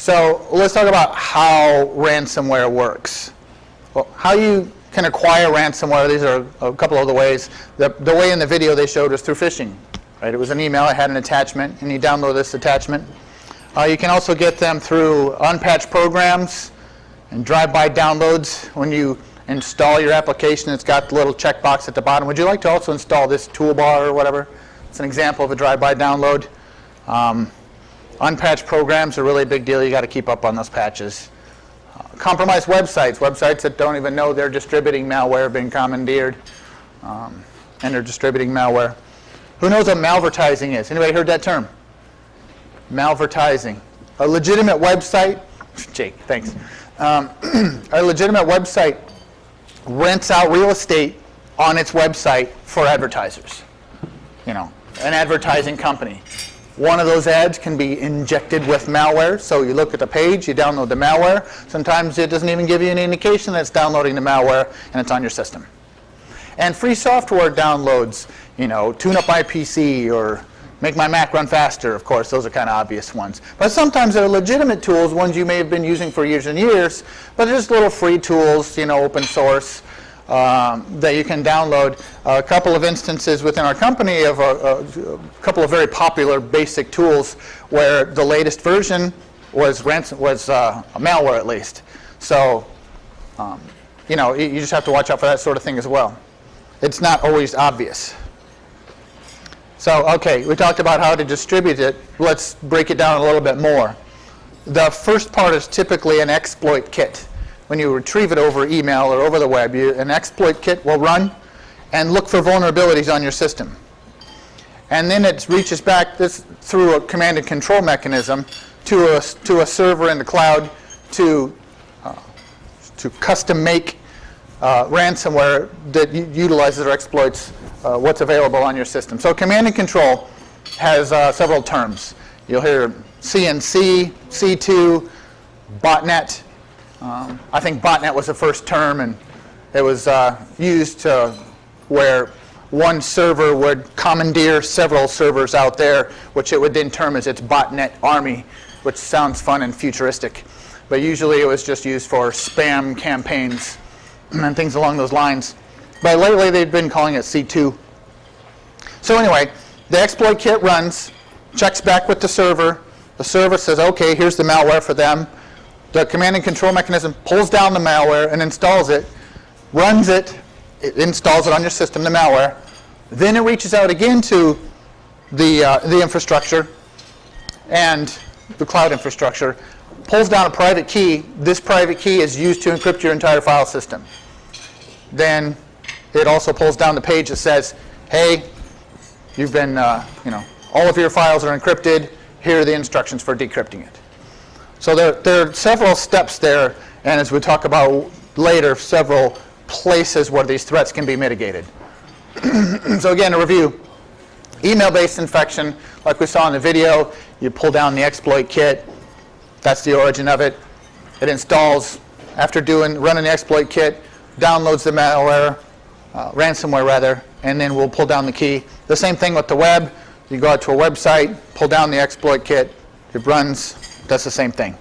So let's talk about how ransomware works. Well, how you can acquire ransomware, these are a couple of the ways. The way in the video they showed was through phishing. Right? It was an email, it had an attachment, and you download this attachment. You can also get them through unpatched programs and drive-by downloads. When you install your application, it's got the little checkbox at the bottom. Would you like to also install this toolbar or whatever? It's an example of a drive-by download. Unpatched programs are really a big deal. You got to keep up on those patches. Compromised websites that don't even know they're distributing malware, being commandeered, and they're distributing malware. Who knows what malvertising is? Anybody heard that term? Malvertising. A legitimate website, Jake, thanks. A legitimate website rents out real estate on its website for advertisers. You know, an advertising company. One of those ads can be injected with malware. So you look at the page, you download the malware. Sometimes it doesn't even give you any indication that it's downloading the malware, and it's on your system. And free software downloads, you know, tune up my PC or make my Mac run faster. Of course, those are kind of obvious ones. But sometimes they're legitimate tools, ones you may have been using for years and years, but they're just little free tools, you know, open source, that you can download. A couple of instances within our company of a couple of very popular basic tools where the latest version was malware, at least. So, you know, you just have to watch out for that sort of thing as well. It's not always obvious. So, okay, we talked about how to distribute it. Let's break it down a little bit more. The first part is typically an exploit kit. When you retrieve it over email or over the web, an exploit kit will run and look for vulnerabilities on your system. And then it reaches back through a command and control mechanism to a server in the cloud to custom make ransomware that utilizes or exploits what's available on your system. So command and control has several terms. You'll hear CNC, C2, botnet. I think botnet was the first term, and it was used where one server would commandeer several servers out there, which it would then term as its botnet army, which sounds fun and futuristic. But usually it was just used for spam campaigns and things along those lines. But lately they've been calling it C2. So anyway, the exploit kit runs, checks back with the server. The server says, okay, here's the malware for them. The command and control mechanism pulls down the malware and installs it, runs it, installs it on your system, the malware. Then it reaches out again to the infrastructure and the cloud infrastructure, pulls down a private key. This private key is used to encrypt your entire file system. Then it also pulls down the page that says, hey, you've been, you know, all of your files are encrypted. Here are the instructions for decrypting it. So there are several steps there, and as we talk about later, several places where these threats can be mitigated. So again, to review, email-based infection, like we saw in the video, you pull down the exploit kit. That's the origin of it. It installs, after running the exploit kit, downloads the malware, ransomware rather, and then we'll pull down the key. The same thing with the web. You go out to a website, pull down the exploit kit, it runs, does the same thing.